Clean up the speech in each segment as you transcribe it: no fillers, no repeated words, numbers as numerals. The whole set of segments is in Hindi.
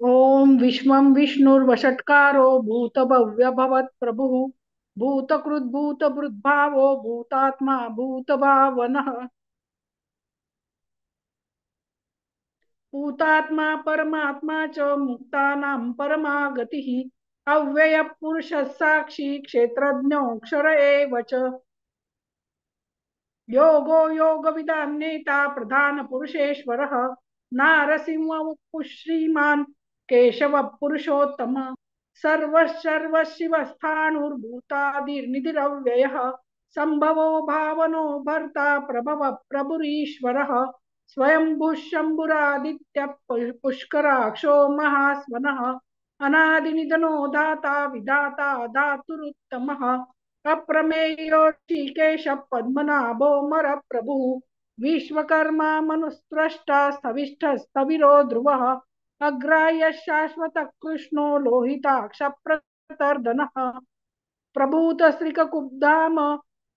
ओम विश्वं विष्णुर्वषट्कारो भूतभव्यभवत् प्रभुः भूतकृद्भूतभृद्भावो भूतात्मा भूतभावनः भूतात्मा परमात्मा च मुक्तानां परमा गतिः अव्ययः पुरुषः साक्षी क्षेत्रज्ञोऽक्षर एव च योगो योगविदां नेता प्रधान पुरुषेश्वरः नारसिंह श्रीमान् केशव पुरुषोत्तम सर्वशिवस्थाणुर्भूतादिर्निधिरव्ययः संभवो भावनो भर्ता प्रभव प्रभुरीश्वरः स्वयंभुः शम्भुरादित्य पुष्कराक्षो महास्वनः अनादिनिधनो दाता विधाता धातुरुत्तमः अप्रमेयो ऋषिकेश पद्मनाभो मर प्रभु विश्वकर्मा मनुस्त्रष्टा स्थविष्ठ स्थविरो ध्रुवः अग्राह्य शाश्वत कृष्णो लोहिताक्ष प्रतर्दनः प्रभूत श्रीकुब्धाम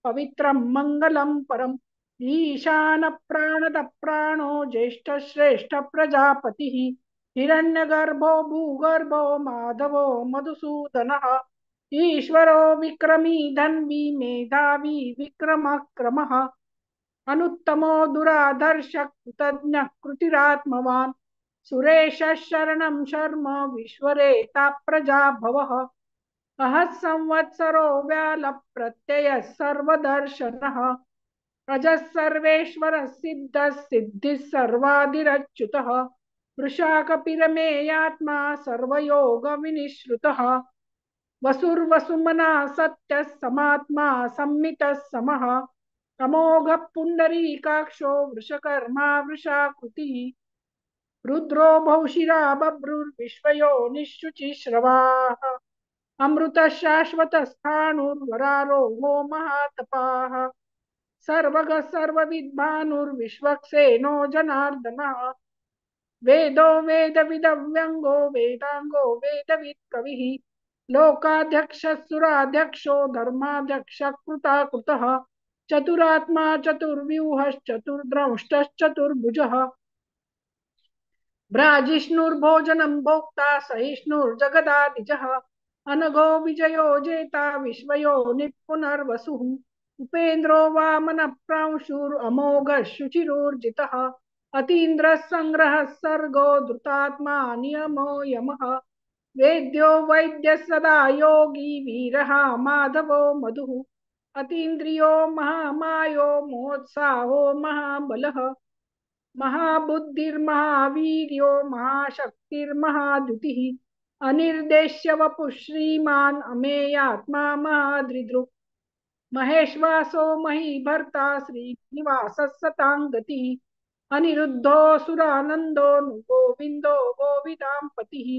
पवित्रं मंगलम परम ईशान प्राणद प्राणो ज्येष्ठ श्रेष्ठ प्रजापति हिरण्यगर्भो भूगर्भो माधवो मधुसूदनः ईश्वरो विक्रमी धन्वी मेधावी विक्रमक्रमः अनुत्तमो दुराधर्ष कृतज्ञ कृतिरात्मवान् सुरेश शरणं शर्म विश्वरेता प्रजा भवः अहः संवत्सरो व्याल प्रत्यय सर्वदर्शनः अजः सर्वेश्वर सिद्ध सिद्धि सर्वादिरच्युतः वृषाकपिरमेयात्मा सर्वयोग विनिश्रुतः वसुर्वसुमना सत्य समात्मा सम्मितः समः अमोघ पुंडरीकाक्षो वृषकर्मा वृषाकृतिः रुद्रो बहुशिरा बभ्रुर्विश्वयो निःशुचिश्रवाः अमृत शाश्वत स्थाणुर्वरारोहो महातपाः सर्वग सर्वविद्भानुर्विश्वक्सेनो जनार्दनः वेदो वेदविदव्यंगो वेदांगो वेदवित् कविः लोकाध्यक्ष सुराध्यक्षो धर्माध्यक्ष कृताकृतः चतुरात्मा चतुर्व्यूहश्चतुर्द्रंष्टश्चतुर्भुजः भ्राजिष्णुर्भोजनं भोक्ता सहिष्णुर्जगदादिजः अनघो विजयो जेता विश्वयो निपुनर्वसुः उपेन्द्रो वामन प्रांशुरमोघ शुचिरोर्जितः अतीन्द्र संग्रह सर्गो धृतात्मा नियमो यमः वेद्यो वैद्य सदा योगी वीरः माधवो मधुः अतीन्द्रियो महामायो मोत्साहो महाबलः महाबुद्धिर्महावीर्यो महाशक्तिर्महाद्युतिः अनिर्देश्य वपुः श्रीमान् अमेयात्मा महादृदृक् महेश्वासो महीभर्ता श्रीनिवासः सतां गतिः अनिरुद्धो सुरानन्दो गोविन्दो गोविदां पतिः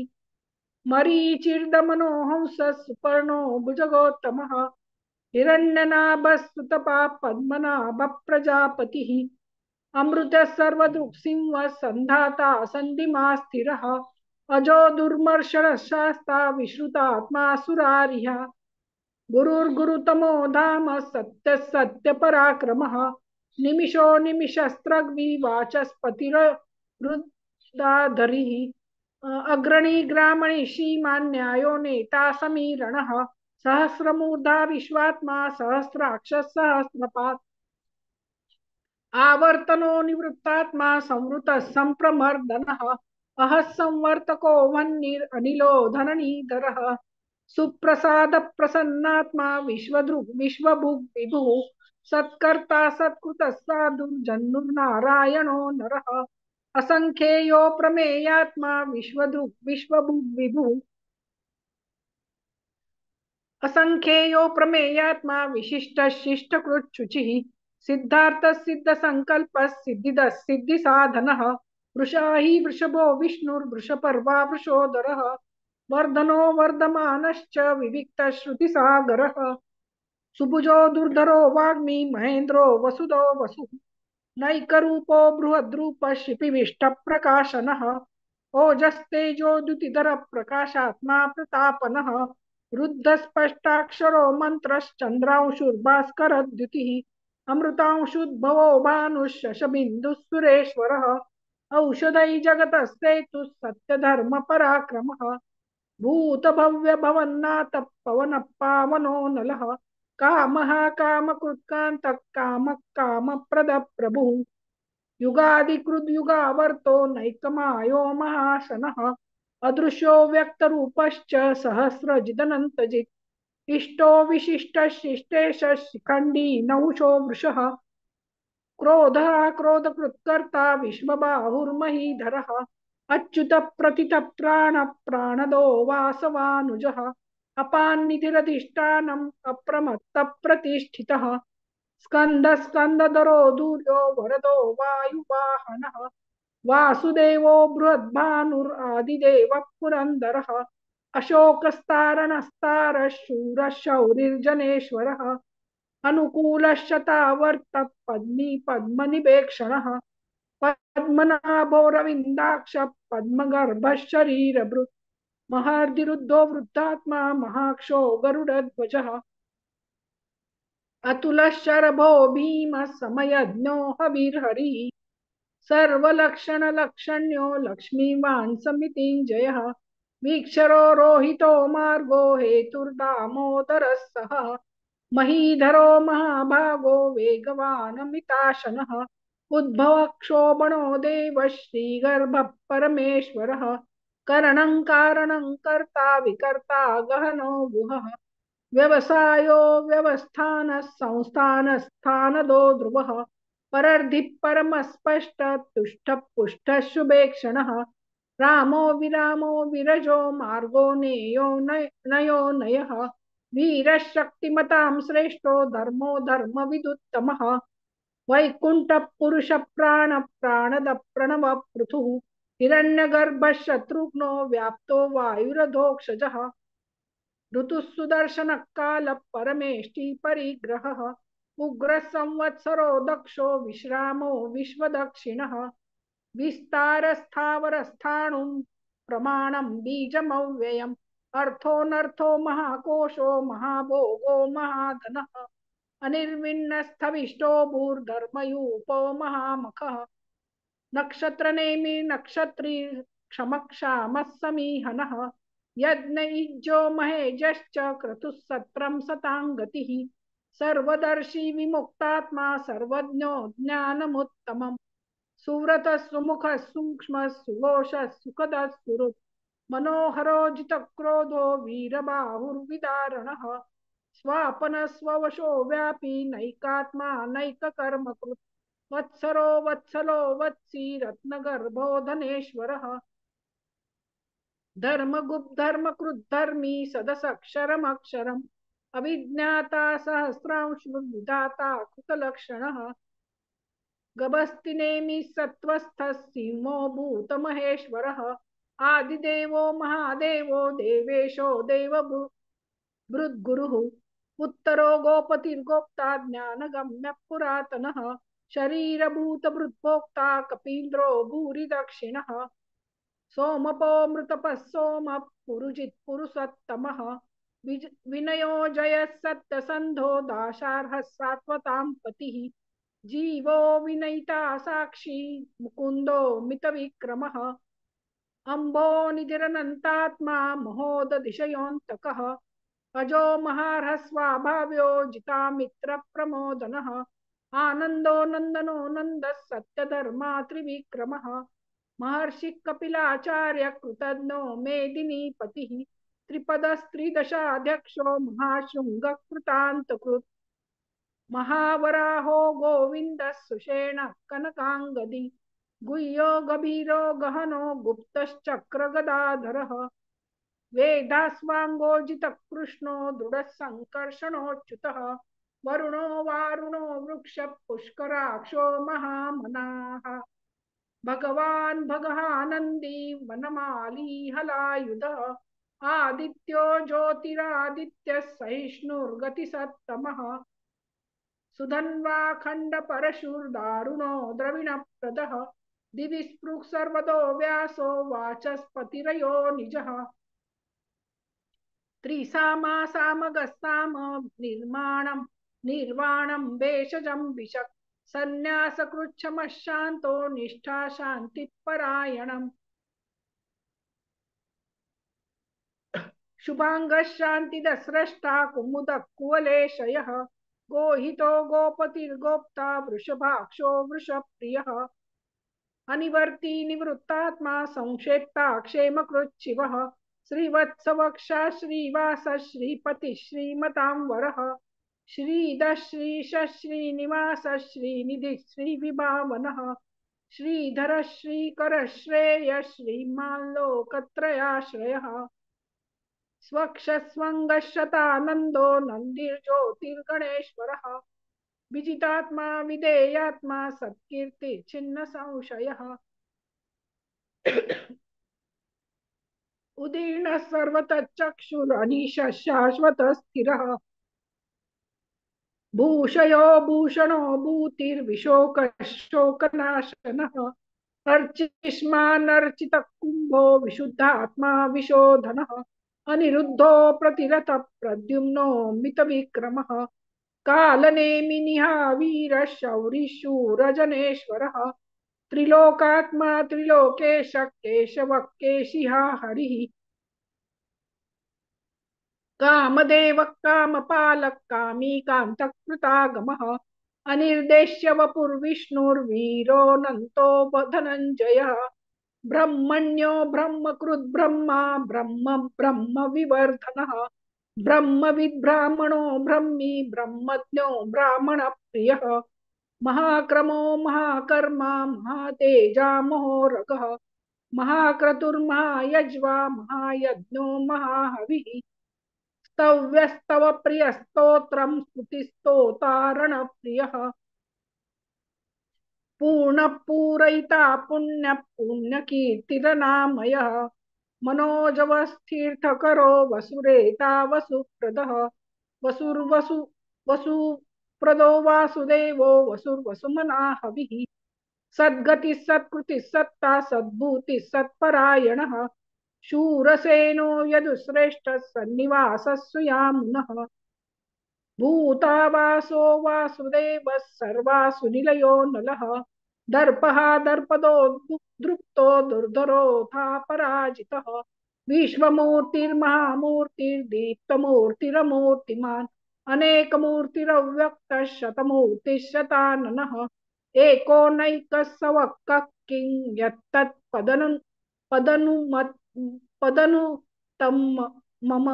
मरीचिर्दमनो हंसः सुपर्णो भुजगोत्तमः हिरण्यनाभस्तुतपा पद्मनाभ प्रजापतिः अमृत सर्वदृक् सिंह संधाता संधिमा स्थिरः अजो दुर्मर्षण शास्ता विश्रुतात्मा सुरारिः गुरुर्गुरुतमो धाम सत्य सत्य पराक्रमः निमिषो निमिषस्त्रग्वी वाचस्पतिरुदाधरिः अग्रणी ग्रामणी श्रीमान् न्यायो नेता समीरणः सहस्रमूर्धा विश्वात्मा सहस्राक्ष सहस्रपात् आवर्तनो निवृत्तात्मा संवृत संप्रमर्दनः अहः संवर्तको वह्निरनिलो धननीधरः सुप्रसाद प्रसन्नात्मा विश्वदृग् विश्वभुग् विभुः सत्कर्ता सत्कृत साधुर्जन्नुर्नारायणो नरः असंख्येयो प्रमेयात्मा विश्वदृग् विश्वभुग् विभुः असंख्येयो प्रमेयात्मा विशिष्ट शिष्टकृत् शुचिः सिद्धार्थ सिद्ध संकल्प सिद्धिद सिद्धि साधनः वृषा हि वृषभो विष्णुर्वृषपर्वा वृषोदरः वर्धनो वर्धमानश्च विविक्त श्रुतिसागरः सुभुजो दुर्धरो वाग्मी महेन्द्रो वसुदो वसुः नैकरूपो बृहद्रूप शिपिविष्ट प्रकाशनः ओजस्तेजो द्युतिधर प्रकाशात्मा प्रतापनः रुद्ध स्पष्टाक्षरो मंत्रश्चंद्रांशुर्भास्कर द्युतिः अमृतांशुद्भवो भानुः शशबिन्दुः सुरेश्वरः औषधै जगतस्ते तु सत्य धर्म पराक्रमः भूत भव्य भवन्नाथ पवन पावनो नलः कामः कामकृत्कान्त काम काम प्रद प्रभु युगादिकृद्युगावर्तो नैकमायो महाशनः अदृश्यो व्यक्तरूपश्च सहस्रजिदनन्तजित् इष्टो विशिष्टशिष्टेश शिखण्डी नहुषो वृषः क्रोधः क्रोधकृत्कर्ता विश्वबाहुर्महीधरः अच्युत प्रथित प्राण प्राणदो वासवानुजः अपान्निधिरधिष्ठानम् अप्रमत्त प्रतिष्ठितः स्कंद स्कंदधरो दूर्यो वरदो वायुवाहनः वासुदेवो बृहद्भानुरादिदेवः पुरन्दरः अशोकस्तारणस्तारः शूरः शौरिर्जनेश्वरः अनुकूलश्चतावर्त पद्मी पद्मनिवेक्षणः पद्मनाभोरविन्दाक्ष पद्मगर्भः शरीरभृत् महर्दिरुद्धो वृद्धात्मा महाक्षो गरुडध्वजः अतुलशरभो भीमः समयज्ञो हविर्हरिः सर्वलक्षणलक्षण्यो लक्ष्मीवान् समितिञ्जयः वीक्षरो रोहितो मार्गो हेतुर्दामोदरः सः महीधरो महाभागो वेगवानमिताशनः उद्भवः क्षोभणो देवः श्रीगर्भः परमेश्वरः करणं कारणं कर्ता विकर्ता गहनो गुहः व्यवसायो व्यवस्थानः संस्थानस्थानदो ध्रुवः परर्धिः परमस्पष्ट तुष्टः पुष्टः शुभेक्षणः रामो विरामो विरजो मार्गो नेयो नयो नयः वीरः शक्तिमतां श्रेष्ठो धर्मो धर्मविदुत्तमः वैकुण्ठः पुरुषः प्राण प्राणद प्रणव पृथुः हिरण्यगर्भः शत्रुघ्नो व्याप्तो वायुरधोक्षजः ऋतुः सुदर्शन काल परमेष्टि परिग्रहः उग्र संवत्सरो दक्षो विश्रामो विश्वदक्षिणः विस्तारस्थावरस्थाणुं प्रमाणं बीजमव्ययम् अर्थोऽनर्थो महाकोशो महाभोगो महाधनः अनिर्विण्णस्थविष्टो भूर्धर्मयूपो महामखः नक्षत्रनेमि नक्षत्री क्षमक्षामः समीहनः यज्ञयुज्यो महेजश्च क्रतुः सत्रं सतां गतिः सर्वदर्शी विमुक्तात्मा सर्वज्ञो ज्ञानमुत्तमम् सुव्रतः सुमुखः सूक्ष्मः सुघोषः सुखदः सुहृत् मनोहरो जितक्रोधो वीरबाहुर्विदारणः स्वापनः स्ववशो व्यापी नैकात्मा नैककर्मकृत् वत्सरो वत्सलो वत्सी रत्नगर्भो धनेश्वरः धर्मगुप्धर्मकृद्धर्मी सदसक्षरमक्षरम् अभिज्ञाता सहस्रांशुर्विधाता कृतलक्षणः गभस्तिनेमि सत्त्वस्थः सिंहो भूतमहेश्वरः आदिदेवो महादेवो देवेशो देवभृद्गुरुः उत्तरो गोपतिर्गोप्ता ज्ञानगम्यः पुरातनः शरीरभूतभृद्भोक्ता कपीन्द्रो भूरिदक्षिणः सोमपो मृतपः सोमः पुरुजित् पुरुषोत्तमः विनयो जयः सत्यसन्धो दाशार्हः सात्वतां पतिः जीवो विनयिता साक्षी मुकुन्दो मितविक्रमः अम्भो निधिरनन्तात्मा महोदधिशयोऽन्तकः अजो महार्हस्वाभाव्यो जितामित्रप्रमोदनः आनन्दो नन्दनो नन्दः सत्यधर्मा त्रिविक्रमः महर्षि कपिलाचार्य कृतज्ञो मेदिनीपतिः त्रिपदस्त्रिदशाध्यक्षो महाशृङ्गकृतान्तकृत् महावराहो गोविन्दः सुषेण कनकाङ्गदी गुह्यो गभीरो गहनो गुप्तश्चक्रगदाधरः वेदास्वाङ्गोजितकृष्णो दृढः सङ्कर्षणोच्युतः वरुणो वारुणो वृक्ष पुष्कराक्षो महामनाः भगवान् भगहानन्दी वनमाली हलायुधः आदित्यो ज्योतिरादित्यः सहिष्णुर्गतिसत्तमः सुधन्वाखण्ड परशुर्दारुणो द्रविणप्रदः दिवि स्पृक् सर्वतो व्यासो वाचस्पतिरयो निजः त्रिसामासामगस्साम निर्माणं निर्वाणं भेषजं विशक् संन्यासकृच्छमशान्तो निष्ठा शान्तिपरायणम् शुभांगशान्तिदस्रष्टा कुमुदकुवलेशयः गोहितो गोपतिर्गोप्ता वृषभाक्षो वृषप्रियः अनिवर्ती निवृत्तात्मा संक्षेप्ता क्षेमकृच्छिवः श्रीवत्सवक्षा श्रीवास श्रीपति श्रीमतां वरः श्रीधः श्रीश श्रीनिवास श्रीनिधि श्रीविभावनः श्रीधर श्रीकर श्रेय श्रीमाल्लोकत्रयाश्रयः स्वक्षस्वङ्गशतानन्दो नन्दिर्ज्योतिर्गणेश्वरः विजितात्मा विधेयात्मा सत्कीर्ति छिन्न संशयः उदीर्ण सर्वतच्चक्षुरनीश शाश्वत स्थिरः भूषयो भूषणो भूतिर्विशोक शोकनाशनः अर्चिष्मानर्चित कुंभो विशुद्धात्मा विशोधनः अनिरुद्धो प्रतिरथ प्रद्युम्नो मित विक्रमः कालनेमिनिहा वीर शौरी शूरजनेश्वरः त्रिलोकात्मा त्रिलोकेश केशव केशिहा हरिः कामदेव कामपालक कामी कांतकृतागमः अनिर्देश्य वपुर्विष्णुर्वीरोऽनन्तो धनञ्जयः ब्रह्मण्यो ब्रह्मकृद् ब्रह्मा ब्रह्म ब्रह्म विवर्धनः ब्रह्मविद् ब्राह्मणो ब्रह्मी ब्रह्मज्ञो ब्राह्मण प्रियः महाक्रमो महाकर्मा महातेजा महोरगः महाक्रतुर्महायज्वा महायज्ञो महाहविः स्तव्यस्तव प्रिय स्तोत्रम स्तुतिस्तोतारण प्रियः पूर्ण पूरयिता पुण्य पुण्य कीर्तिरनामयः मनोजवस्थीर्थकरो वसुरेता वसुप्रदः वसुर्वसु वसुप्रदो वासुदेवो वसुर्वसुमना हविः सद्गति सत्कृति सत्ता सद्भूति सत्परायणः शूरसेनो यदुश्रेष्ठ सन्निवासस्सुयामुनः भूतावासो वासुदेवः सर्वासु निलयो नलः दर्पः दर्पदो दृप्तो दुर्धरोऽथा पराजितः विश्वमूर्तिर्महामूर्तिर्दीप्तमूर्तिरमूर्तिमान् अनेकमूर्तिरव्यक्तः शतमूर्तिशताननः एको नैकः सवक्कः किं यत्तत्पदनु पदनुतं मम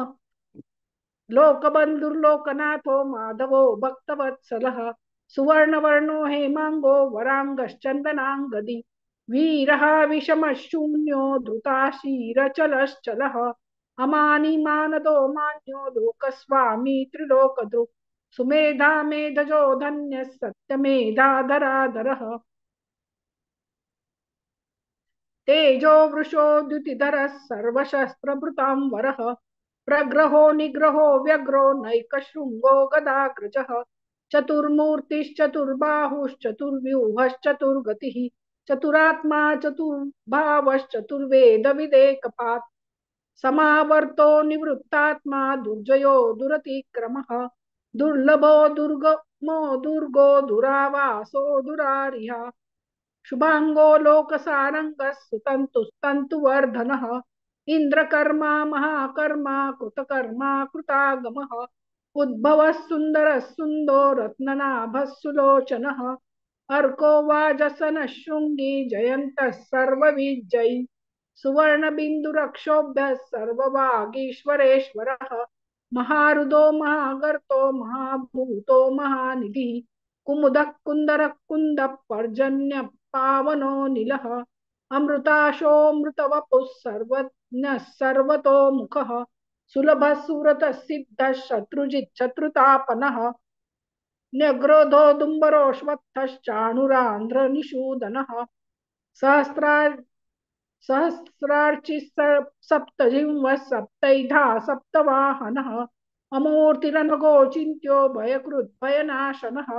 लोकबन्धुर्लोकनाथो माधवो भक्तवत्सलः सुवर्णवर्णो हेमांगो वरांगश्चन्दनांगदी वीरः विषमशून्यो धृताशीरचलश्चलः अमानी मानदो मान्यो लोकस्वामी त्रिलोकदृक् सुमेधा मेधजो धन्यः सत्यमेधाधराधरः तेजो वृषो द्युतिधरः सर्वशस्त्रभृतां वरः प्रग्रहो निग्रहो व्यग्रो नैकशृङ्गो गदाग्रजः चतुर्मूर्तिश्चतुर्बाहुश्चतुर्व्यूहश्चतुर्गतिः चतुरात्मा चतुर्भावश्चतुर्वेदविदेकपात् समावर्तो निवृत्तात्मा दुर्जयो दुरतिक्रमः दुर्लभो दुर्गमो दुर्गो दुरावासो दुरारिहा शुभांगो लोकसारंगः सुतन्तुस्तन्तुवर्धनः इंद्रकर्मा महाकर्मा कृतकर्मा कृतागमः उद्भवः सुन्दरः सुन्दो रत्ननाभः सुलोचनः अर्को वाजसनः शृंगी जयन्तः सर्वविजयी सुवर्णबिन्दुरक्षोभ्यः सर्ववागीश्वरेश्वरः महारुदो महागर्तो महाभूतो महानिधिः कुमुदः कुन्दरः कुन्दः पर्जन्य पावनो नीलः अमृताशोऽमृतवपुः सर्वज्ञः सर्वतोमुखः सुलभः सुरतः सिद्धः शत्रुजित् शत्रुतापनः न्यग्रोधो दुम्बरोऽश्वत्थश्चाणुरान्ध्रनिषूदनः सहस्रार्चि सप्तजिह्वः सप्तैधा सप्तवाहनः अमूर्तिरनगोचिन्त्यो भयकृत् भयनाशनः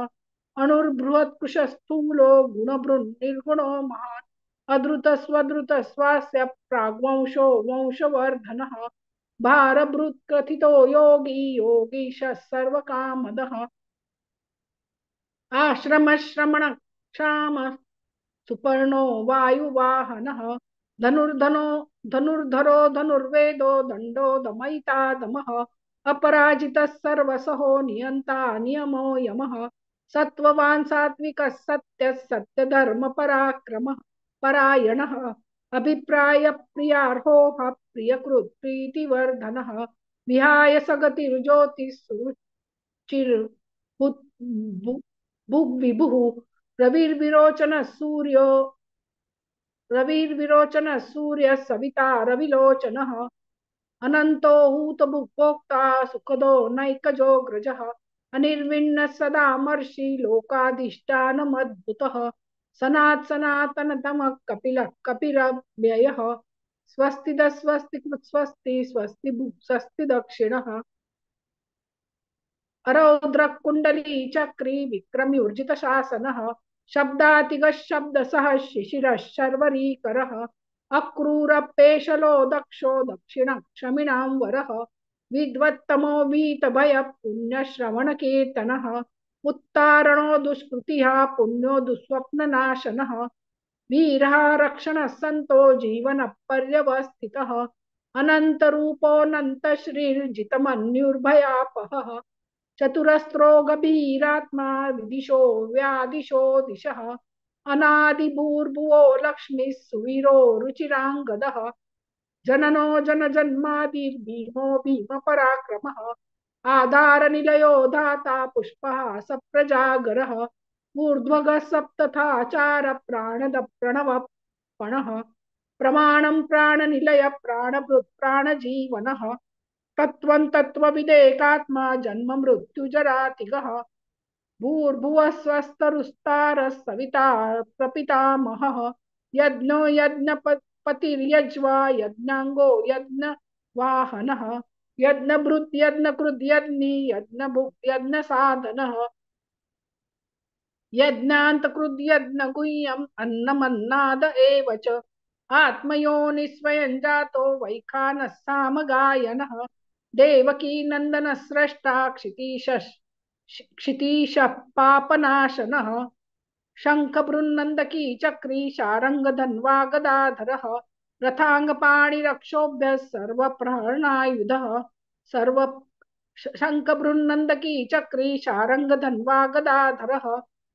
अणुर्बृहत्कुशस्थूलो गुणभृन्निर्गुणो महान् अधृतस्वधृतस्वास्य प्राग्वंशो वंशवर्धनः भारभृत्कथितो योगी योगीशः सर्वकामदः आश्रमश्रमण क्षाम सुपर्णो वायुवाहनः धनुर्धनो धनुर्धरो धनुर्वेदो दण्डो दमयिता दमः अपराजितः सर्वसहो नियन्ता नियमो यमः सत्त्ववान् सात्विकः सत्यः सत्यधर्मपराक्रमः परायणः अभिप्राय प्रियार्हो प्रियकृत् प्रीतिवर्धनः विहाय सगतिर्ज्योतिः भुग्विभुः रविर्विरोचन सूर्य सविता रविलोचनः अनंतो हूतभुक्ता सुखदो नैकजोऽग्रजः अनिर्विण्ण सदामर्षि लोकाधिष्ठानमद्भुतः सनातनतमः कपिलः कपिरव्ययः स्वस्ति स्वस्ति स्वस्ति स्वस्ति स्वस्ति दक्षिणः अरौद्र कुंडली चक्री विक्रमी ऊर्जित शासनः शब्दातिग शब्द सह शिशिर शर्वरीकरः अक्रूर पेशलो दक्षो दक्षिण क्षमिणां वरः विद्वत्तमो वीत भय पुण्य श्रवण कीर्तनः उत्तारणो दुष्कृतिः पुण्यो दुस्वप्न नाशनः वीरः रक्षण संतो जीवन पर्यवस्थितः अनंत रूपोऽनंत श्रीर्जितमन्युर्भयापहः चतुरस्रो गभीरात्मा विदिशो व्यादिशो दिशः अनादिभूर्भुवो लक्ष्मी सुवीरो रुचिरांगदः जननो जनजन्मादिर्भीमो भीमपराक्रमः आधारनिलयो धाता पुष्पः सप्रजागरः ऊर्ध्वगः सप्तथाचार प्राणद प्रणवपणः प्रमाणं प्राणनिलय प्राणभृत् प्राणजीवनः तत्त्वं तत्त्वविदेकात्मा जन्म मृत्युजरातिगः भूर्भुवः स्वस्तरुस्तारः सविता प्रपितामहः यज्ञो यज्ञपतिर्यज्वा यज्ञाङ्गो यज्ञवाहनः यज्ञभृत् यज्ञकृत् यज्ञी यज्ञभुक् यज्ञसाधनः यज्ञान्तकृत् यज्ञगुह्यम् अन्नमन्नाद एव च आत्मयोनिस्वयं जातो वैखानः सामगायनः देवकी नंदन स्रष्टा क्षितीश पापनाशनः शंख बृन्नंदकी चक्री शारंग धन्वा गदाधरः रथांगपाणिरक्षोभ्य सर्वप्रहरणायुधः सर्व शंख बृन्नंदकी चक्री शारंग धन्वा गदाधरः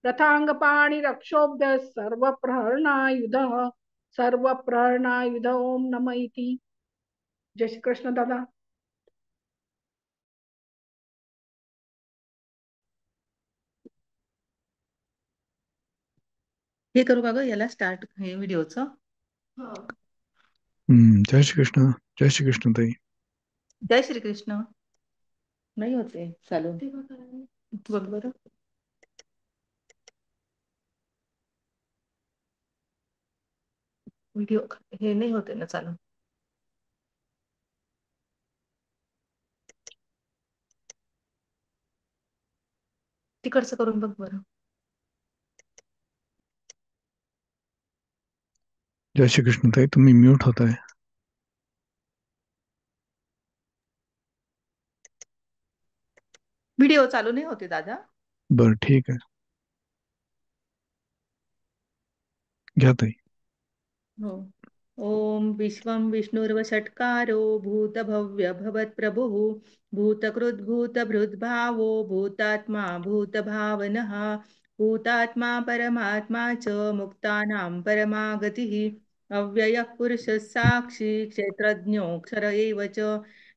रथांगपाणिरक्षोभ्य सर्वप्रहरणायुधः सर्वप्रहरणायुध ओम नमः इति. जय श्री कृष्ण दादा. हे करू का ग याला स्टार्ट हे व्हिडिओचं. जय श्री कृष्ण. जय श्री कृष्ण ताई. जय श्री कृष्ण. नाही होते चालू बघ बरं. व्हिडिओ हे नाही होते ना चालू. तिकडचं करून बघ बरं. जय श्री कृष्ण ताई तुम्ही म्यूट होताय. व्हिडिओ चालू नाही होते दादा. बर ठीक आहे घ्या ताई. हो. ओम विश्वं विष्णुर्वषट्कारो भूतभव्य भवत्प्रभुः भूतकृद्भूतभृद्भावो भूतात्मा भूतभावनः भूतात्मा परमात्मा च मुक्तानां परमागतिः अव्ययः पुरुषः साक्षी क्षेत्रज्ञोऽक्षर एव च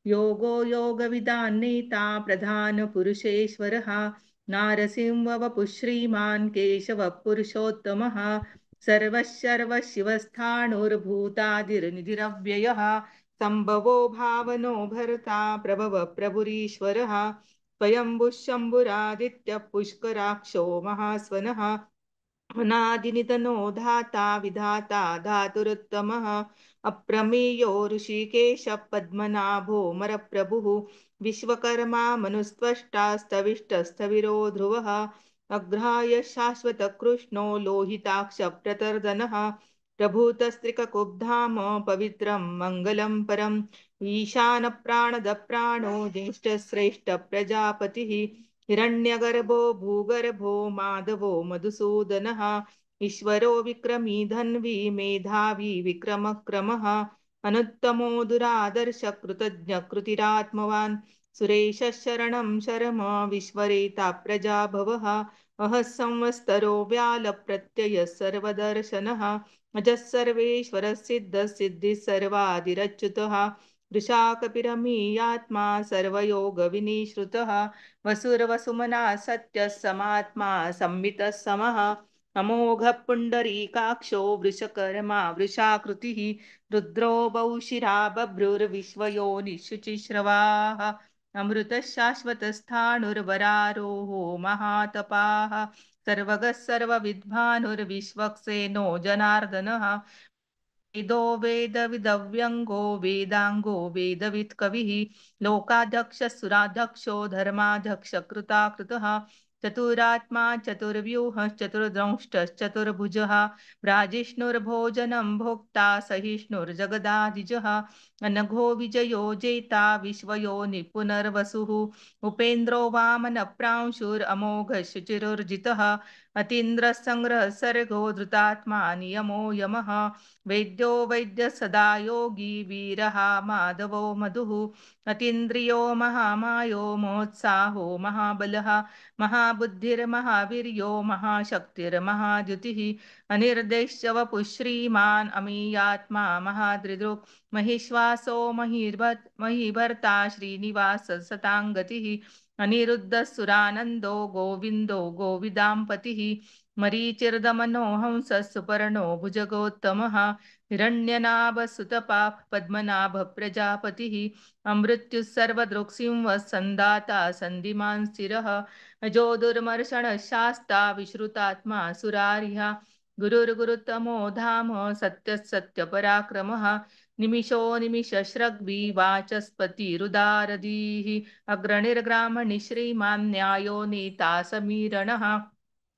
योगो योगविदान्नेता प्रधानपुरुषेश्वरः नारसिंहवपुः श्रीमान् केशवः पुरुषोत्तमः सर्वशिवस्थाणुर्भूतादिर्निधिरव्ययः सम्भवो भावनो भर्ता प्रभव प्रभुरीश्वरः स्वयंभुः शम्भुरादित्यः पुष्कराक्षो महास्वनः अनादिनिधनो धाता विधाता धातुरुत्तमः अप्रमेयो ऋषिकेश पद्मनाभो मरप्रभुः विश्वकर्मा मनुस्त्वष्टा स्तविष्टस्थविरो ध्रुवः अग्राह्य शाश्वतकृष्णो लोहिताक्ष प्रतर्दनः प्रभूतस्त्रिककुब्धाम पवित्रं मङ्गलं परम् ईशानप्राणदप्राणो ज्येष्ठश्रेष्ठ प्रजापतिः हिरण्यगर्भो भूगर्भो माधवो मधुसूदनः ईश्वरो विक्रमी धन्वी मेधावी विक्रमक्रमः अनुत्तमो दुरादर्श कृतज्ञ कृतिरात्मवान् सुरेशः शरणं शर्म विश्वरेता प्रजाभवः अहः संवत्सरो व्यालप्रत्ययः सर्वदर्शनः अजः सर्वेश्वरः सिद्धः सिद्धिः सर्वादिरच्युतः वृषाकपिरमीयात्मा सर्वयोगविनिश्रुतः वसुर्वसुमना सत्यः समात्मा संवितः समः अमोघः पुण्डरीकाक्षो वृषकर्मा वृषाकृतिः रुद्रो बहुशिरा बभ्रुर्विश्वयोनिशुचिश्रवाः अमृतः शाश्वतस्थाणुर्वरारोहो महातपाः सर्वगः सर्वविद्भानुर्विश्वक्सेनो जनार्दनः वेदो वेदविदव्यङ्गो वेदाङ्गो वेदवित् कविः लोकाध्यक्षः सुराध्यक्षो धर्माध्यक्ष कृताकृतः चतुरात्मा चतुर्व्यूहः चतुर्दंष्टश्चतुर्भुजः राजिष्णुर्भोजनं भोक्ता सहिष्णुर्जगदाधिजः अनघो विजयो जेता विश्वयो निपुनर्वसुः उपेन्द्रो वामनप्रांशुरमोघः शुचिरुर्जितः अतीन्द्रसङ्ग्रहः सर्गो धृतात्मा नियमो यमः वैद्यो वैद्य सदा योगी वीरः माधवो मधुः अतीन्द्रियो महामायो मोत्साहो महाबलः महाबुद्धिर्महावीर्यो महाशक्तिर्महाद्युतिः अनिर्देश्य वपुः श्रीमान् अमीयात्मा महादृदृक् महिश्वासो महीभर्ता श्रीनिवासः सताङ्गतिः अनिरुद्धः सुरानन्दो गोविन्दो गोविदाम्पतिः मरीचिर्दमनो हंसः सुपर्णो भुजगोत्तमः हिरण्यनाभसुतपाः पद्मनाभः प्रजापतिः अमृत्युः सर्वदृक्सिंहः सन्दाता सन्धिमान् स्थिरः अजो दुर्मर्षणः शास्ता विश्रुतात्मा सुरारिः गुरुर्गुरुतमो धाम सत्यः सत्यपराक्रमः निमिषो निमिषश्रग्वी वाचस्पतिरुदारधीः अग्रणिर्ग्रामणि श्रीमान् न्यायो नेता समीरणः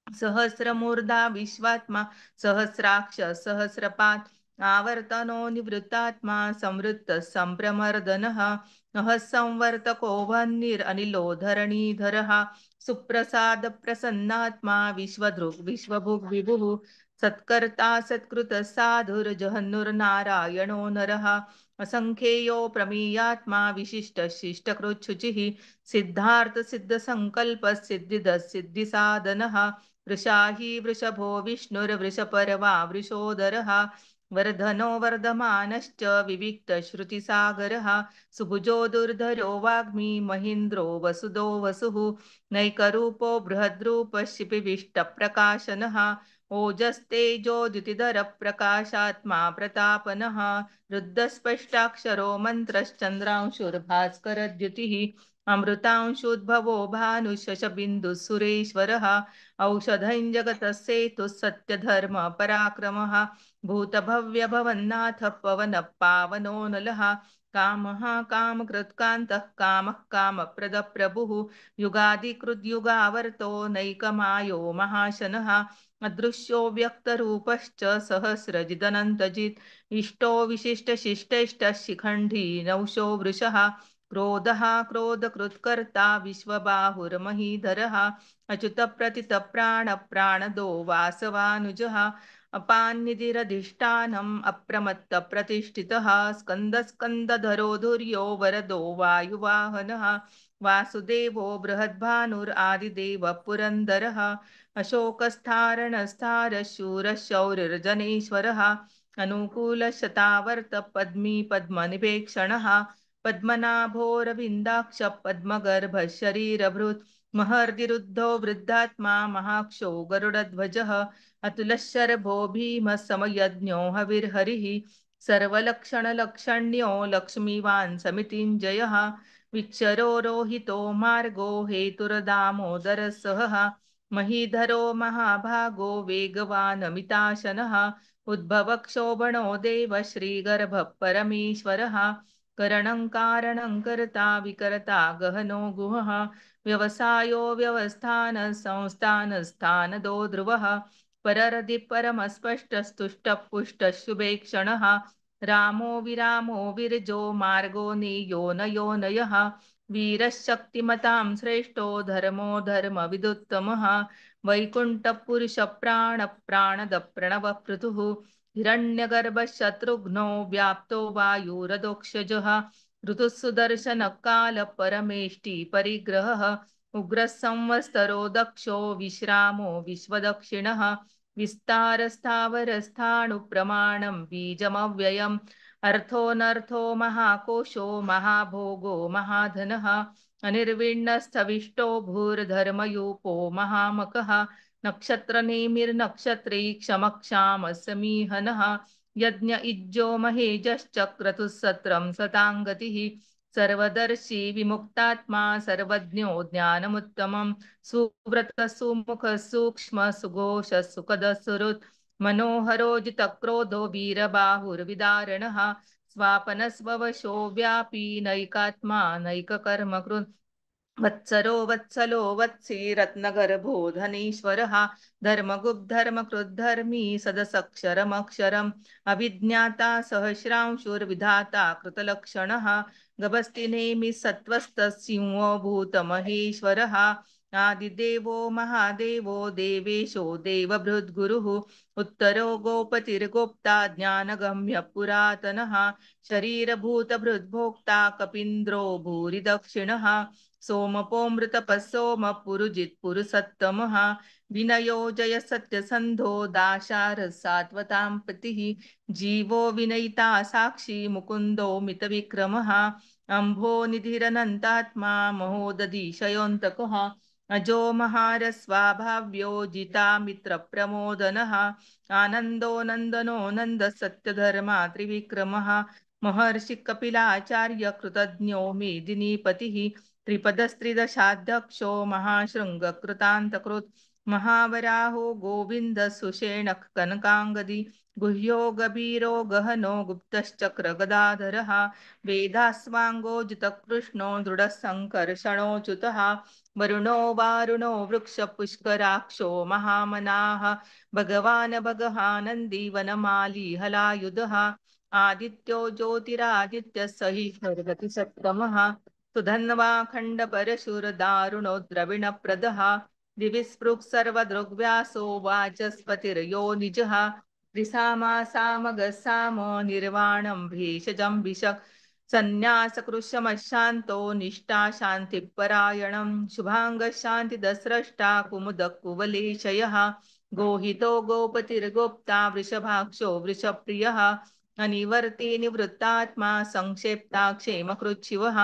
सहस्रमूर्धा विश्वात्मा सहस्राक्ष सहस्रपात् आवर्तनो निवृत्तात्मा संवृत्तः सम्प्रमर्दनः नः संवर्तको वह्निरनिलो धरणीधरः सुप्रसाद प्रसन्नात्मा विश्वदृक् विश्वभुग् विभुः सत्कर्ता सत्कृतः साधुर्जहन्नुर्नारायणो नरः असंख्येयो प्रमीयात्मा विशिष्ट शिष्टकृच्छुचिः सिद्धार्थ सिद्ध संकल्प सिद्धिद सिद्धिसाधनः वृषाही वृषभो विष्णुर्वृषपर्वा वृषोदरः वर्धनो वर्धमानश्च विविक्तश्रुतिसागरः सुभुजो दुर्धरो वाग्मी महीन्द्रो वसुदो वसुः नैकरूपो बृहद्रूपः शिपिविष्टप्रकाशनः ओजस्तेजोद्युतिधरप्रकाशात्मा प्रतापनः रुद्धस्पष्टाक्षरो मन्त्रश्चन्द्रांशुर्भास्करद्युतिः अमृतांशुद्भवो भानुशशबिन्दुः सुरेश्वरः औषधं जगतः सेतुः सत्यधर्म पराक्रमः भूतभव्यभवन्नाथः पवनः पावनो नलः कामः कामकृत्कान्तः कामः कामप्रदप्रभुः युगादिकृद्युगावर्तो नैकमायो महाशनः अदृश्यो व्यक्तरूपश्च सहस्रजिदनन्तजित् इष्टो विशिष्टशिष्टैष्टः शिखण्डी नौशो वृषः क्रोधः क्रोधकृत्कर्ता विश्वबाहुर्महीधरः अच्युतप्रतितप्राणप्राणदो वासवानुजः अपान्निधिरधिष्ठानम् अप्रमत्तप्रतिष्ठितः स्कन्दस्कन्दधरो धुर्यो वरदो वायुवाहनः वासुदेवो बृहद्भानुरादिदेवः पुरन्दरः अशोकस्थारणस्थारः शूरः शौरिर्जनेश्वरः अनुकूलशतावर्त पद्मी पद्मनिपेक्षणः पद्मनाभोरविन्दाक्ष पद्मगर्भः शरीरभृत् महर्दिरुद्धो वृद्धात्मा महाक्षो गरुडध्वजः अतुलशर्भो भीमः समयज्ञो हविर्हरिः सर्वलक्षणलक्षण्यो लक्ष्मीवान् समितिञ्जयः विक्षरो रोहितो मार्गो हेतुर्दामोदरसहः महीधरो महाभागो वेगवानमिताशनः उद्भवक्षोभणो देव श्रीगर्भः परमेश्वरः करणं कारणं कर्ता विकर्ता गहनो गुहः व्यवसायो व्यवस्थान संस्थान स्थानदो ध्रुवः पररदि परमस्पष्टस्तुष्टः पुष्टः शुभेक्षणः रामो विरामो विरजो मार्गो नेयो नयो नयः वीरशक्तिमतां श्रेष्ठो धर्मो धर्मविदुत्तमः वैकुण्ठपुरुषप्राणप्राणदप्रणवपृथुः हिरण्यगर्भशत्रुघ्नो व्याप्तो वायुरधोक्षजः ऋतुः सुदर्शनकालपरमेष्टि परिग्रहः उग्रः संवत्सरो दक्षो विश्रामो विश्वदक्षिणः विस्तारस्थावरस्थाणुप्रमाणं बीजमव्ययम् अर्थोऽनर्थो महाकोशो महाभोगो महाधनः अनिर्विण्णस्थविष्टो भूर्धर्मयूपो महामकः नक्षत्रनेमिर्नक्षत्री क्षमक्षामसमीहनः यज्ञ इज्जो महेजश्चक्रतुः सत्रं सताङ्गतिः सर्वदर्शी विमुक्तात्मा सर्वज्ञो ज्ञानमुत्तमं सुव्रत सुमुख सूक्ष्म सुघोष सुखद सुहृत् मनोहरो जितक्रोधो वीरबाहुर्विदारणः स्वापनस्ववशो व्यापी नैकात्मा नैककर्मकृत् वत्सरो वत्सलो वत्सी रत्नगर्भो धनीश्वरः धर्मगुप्धर्मकृद्धर्मी सदसक्षरमक्षरम् अभिज्ञाता सहस्रांशुर्विधाता कृतलक्षणः गभस्तिनेमि सत्त्वस्तसिंहो भूतमहेश्वरः आदिदेवो महादेवो देवेशो देवभृद्गुरुः उत्तरो गोपतिर्गोप्ता ज्ञानगम्य पुरातनः शरीरभूतभृद्भोक्ता कपीन्द्रो भूरि दक्षिणः सोमपोमृतपः सोमपुरुजित्पुरुषत्तमः विनयो जय सत्यसन्धो दाशार सात्वतां पतिः जीवो विनयिता साक्षी मुकुन्दो मितविक्रमः अम्भो निधिरनन्तात्मा महोदधिशयोऽन्तकः अजो महारस्वाभाव्यो जिता मित्रप्रमोदनः आनन्दो नन्दनो नन्द सत्यधर्मा त्रिविक्रमः महर्षि कपिलाचार्य कृतज्ञो मेदिनीपतिः त्रिपदस्त्रिदशाध्यक्षो महाशृङ्गकृतान्तकृत् महावराहो गोविन्द सुषेणः कनकाङ्गदी गुह्यो गभीरो गहनो गुप्तश्चक्रगदाधरः वेदास्वाङ्गोजितकृष्णो दृढसङ्कर्षणोऽच्युतः वरुणो वारुणो वृक्षपुष्कराक्षो महामनाः भगवान् भगहानन्दी वनमाली हलायुधः आदित्यो ज्योतिरादित्य सहिष्णुर्गतिसत्तमः सुधन्वा खण्डपरशुरदारुणो द्रविणप्रदः दिविस्पृक् सर्वदृग्व्यासो वाचस्पतिर्यो निजः त्रिसामासामगः सामो निर्वाणं भेषजं विशक् सन्न्यासकृशमशान्तो निष्ठा शान्तिपरायणं शुभाङ्गशान्तिदस्रष्टा कुमुदकुवलेशयः गोहितो गोपतिर्गोप्ता वृषभाक्षो वृषप्रियः अनिवर्ती निवृत्तात्मा संक्षेप्ता क्षेमकृच्छिवः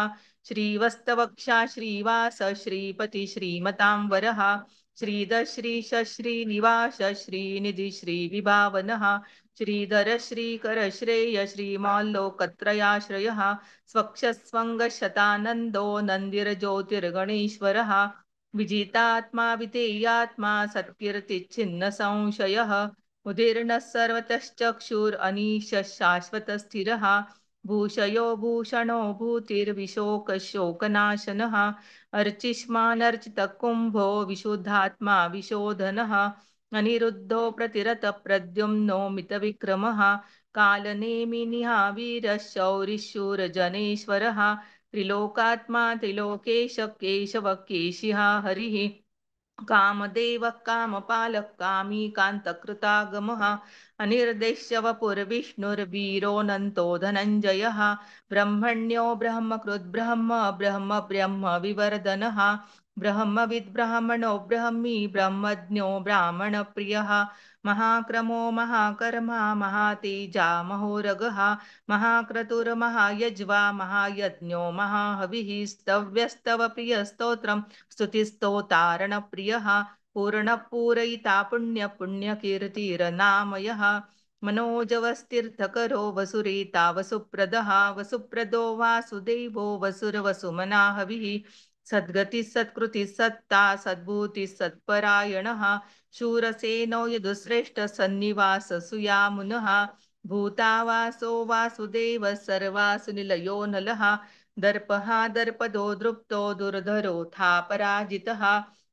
श्रीवत्सवक्षा श्रीवास श्रीपति श्रीमतां वरः श्रीधर श्रीश श्रीनिवास श्रीनिधि श्रीविभावनः श्रीधर श्रीकर श्रेय श्रीमाल्लोकत्रयाश्रयः स्वक्षस्वङ्गशतानन्दो नन्दिर्ज्योतिर्गणेश्वरः विजितात्मा विधेयात्मा सत्कीर्तिच्छिन्न संशयः उदीर्णः सर्वतश्चक्षुरनीश शाश्वतस्थिरः भूषयो भूषणो भूतिर्विशोकशोकनाशनः अर्चिष्मानर्चितकुम्भो विशुद्धात्मा विशोधनः अनिरुद्धो प्रतिरतप्रद्युम्नो मितविक्रमः कालनेमिनिहावीरः शौरिशूरजनेश्वरः त्रिलोकात्मा त्रिलोकेश केशव केशिहा हरिः कामदेवः कामपालः कामी कान्तकृतागमः अनिर्देश्य वपुर्विष्णुर्वीरोऽनन्तो धनञ्जयः ब्रह्मण्यो ब्रह्मकृद्ब्रह्म ब्रह्म ब्रह्म विवर्धनः ब्रह्मविद् ब्राह्मणो ब्रह्मी ब्रह्मज्ञो ब्राह्मणप्रियः महाक्रमो महाकर्मा महातेजा महोरगः महाक्रतुर्महायज्वा महायज्ञो महाहविः स्तव्यस्तव प्रियस्तोत्रम् स्तुतिस्तोतारणप्रियः पूर्णपूरयिता पुण्यपुण्यकीर्तिरनामयः मनोजवस्तीर्थकरो वसुरेता वसुप्रदः वसुप्रदो वासुदेवो वसुरवसुमनाहविः सद्गति सत्कृति सत्ता सद्भूति सत्परायणः शूरसेनो यदुश्रेष्ठ सन्निवास सुयामुनः भूतावासो वासुदेव सर्वासु निलयो नलः दर्पः दर्पदो दृप्तो दुर्धरोऽथा पराजितः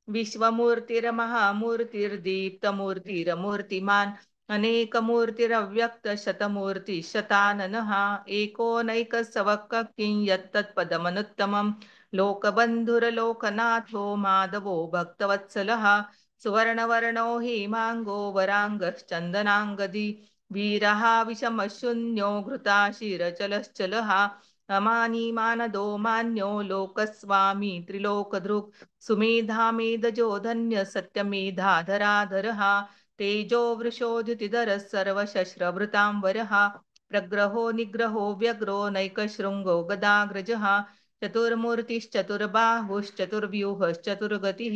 विश्वमूर्तिर्महामूर्तिर्दीप्तमूर्तिरमूर्तिमान् अनेकमूर्तिरव्यक्तशतमूर्तिशताननः एको नैकसवक् किं यत्तत्पदमनुत्तमम् लोकबन्धुर्लोकनाथो माधवो भक्तवत्सलः सुवर्णवर्णो हेमाङ्गो वराङ्गश्चन्दनाङ्गदी वीरः विषमशून्यो घृताशिरचलश्चलः अमानी मानदो मान्यो लोकस्वामी त्रिलोकधृक् सुमेधामेधजो धन्य सत्यमेधाधराधरः तेजो वृषोद्युतिधरः सर्वशस्त्रभृताम्बरः प्रग्रहो निग्रहो व्यग्रो नैकशृङ्गो गदाग्रजः चतुर्मूर्तिश्चतुर्बाहुश्चतुर्व्यूहश्चतुर्गतिः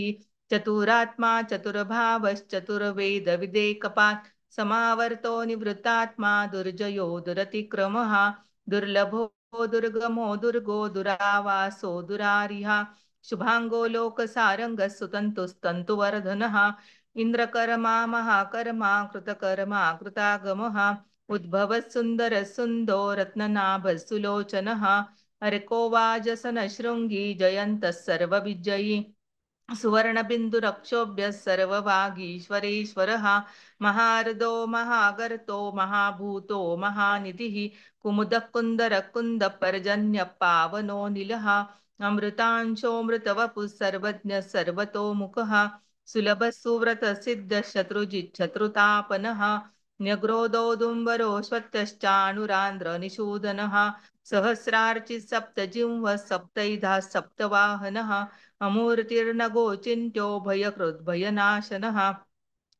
चतुरात्मा चतुर्भावश्चतुर्वेदविदेकपात् समावर्तो निवृत्तात्मा दुर्जयो दुरतिक्रमः दुर्लभो दुर्गमो दुर्गो दुरावासो दुरारिः शुभांगो लोकसारंगः सुतन्तुस्तन्तुवर्धनः इंद्रकर्मा महाकर्मा कृतकर्मा कृतागमः उद्भवः सुन्दरः सुन्दो रत्ननाभः सुलोचनः अर्को वाजसनशृङ्गी जयन्तः सर्वविजयी सुवर्णबिन्दुरक्षोभ्यः सर्वभागीश्वरेश्वरः महार्दो महागर्तो महाभूतो महानिधिः कुमुदः कुन्दरः कुन्दपर्जन्यः पावनो निलः अमृतांशोऽमृतवपुः सर्वज्ञः सर्वतोमुखः सुलभः सुव्रतः सिद्धः शत्रुजिच्छत्रुतापनः न्यग्रोदोदुम्बरो स्वत्यश्चाणुरान्ध्रनिषूदनः सहस्रार्चिः सप्तजिह्वः सप्तैधा सप्तवाहनः अमूर्तिर्नगोचिन्त्यो भयकृद्भयनाशनः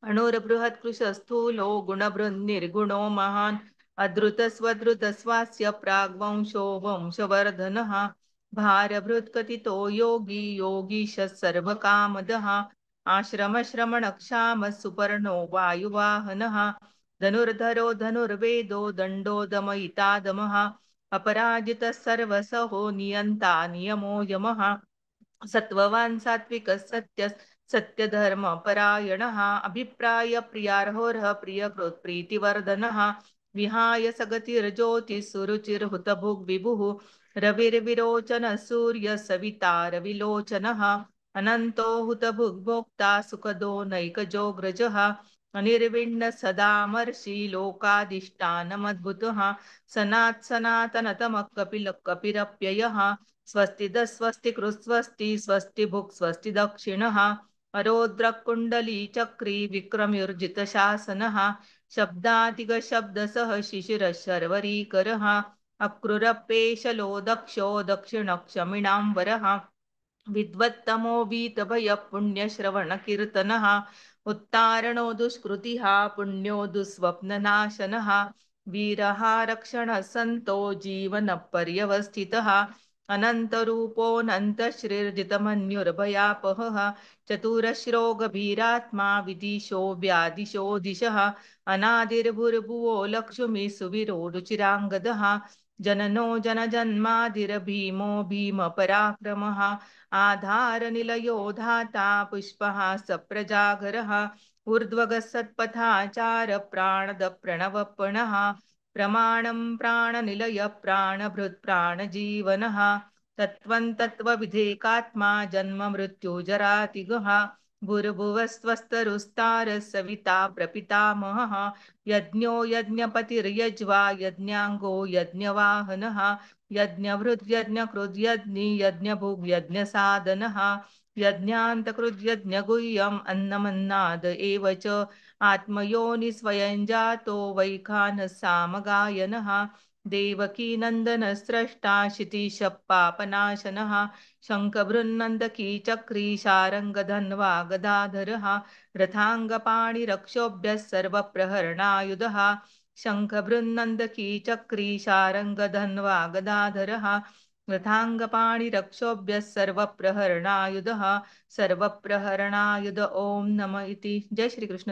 अणुर्बृहत्कृशस्थूलो गुणबृन्निर्गुणो महान् अधृतस्वधृतस्वास्य प्राग्वंशो वंशवर्धनः भारभृत्कथितो योगी योगीशः सर्वकामदः आश्रमश्रमणक्षामः सुपर्णो वायुवाहनः धनुर्धरो धनुर्वेदो दण्डो दमयितादमः अपराजितः सर्वसहो नियन्ता नियमो यमः सत्ववान् सात्विकः सत्यः सत्यधर्मपरायणः अभिप्राय प्रियार्होरः प्रियकृत् प्रीतिवर्धनः विहाय सगतिर्ज्योतिः सुरुचिर्हुतभुग्विभुः रविर्विरोचनः सूर्यः सविता रविलोचनः अनन्तो हुतभुग्भोक्ता सुखदो नैकजोऽग्रजः अनिर्विण्णः सदामर्षि लोकाधिष्ठानमद्भुतः सनातनतमः कपिरप्ययः स्वस्ति कृस्वस्ति स्वस्ति भुक् स्वस्ति दक्षिणः अरोद्रकुण्डली चक्री विक्रम्युर्जितशासनः शब्दातिगशब्दसः शिशिरः शर्वरीकरः अक्रूरपेशलो दक्षो दक्षिणक्षमिणाम्बरः विद्वत्तमो वीतभयः पुण्यश्रवणकीर्तनः उत्तारणो दुष्कृतिः पुण्यो दुःस्वप्ननाशनः वीरः रक्षणः सन्तो जीवनपर्यवस्थितः अनन्तरूपोऽनन्तश्रीर्जितमन्युर्भयापहः चतुरश्रो गभीरात्मा विदिशो व्यादिशो दिशः अनादिर्भुर्भुवो लक्ष्मी सुवीरो रुचिराङ्गदः जननो जनजन्मादिर्भीमो भीमपराक्रमः आधारनिलयो धाता पुष्पः सप्रजागरः ऊर्ध्वगः सत्पथाचार प्राणद प्रणवपणः प्रमाणं प्राणनिलय प्राणभृत् प्राणजीवनः तत्त्वं तत्त्वविधेकात्मा जन्म मृत्युजरातिगः भूर्भुवस्त्वस्तरुस्तारः सविता प्रपितामहः यज्ञो यज्ञपतिर्यज्वा यज्ञाङ्गो यज्ञवाहनः यज्ञभृद्यज्ञकृद्यज्ञि यज्ञभुग्यज्ञसाधनः यज्ञान्तकृद्यज्ञगुह्यम् अन्नमन्नाद एव च आत्मयोनि स्वयं जातो वैखानः सामगायनः देवकीनन्दनस्रष्टा क्षितिशपापनाशनः शङ्खभृन्नन्दकी चक्री शारङ्गधन्वा गदाधरः रथाङ्गपाणिरक्षोभ्यः सर्वप्रहरणायुधः शङ्खभृन्नन्दकी चक्री शारङ्गधन्वा गदाधरः रथाङ्गपाणिरक्षोभ्यः सर्वप्रहरणायुधः सर्वप्रहरणायुध ओम नमः इति। जय श्री कृष्ण।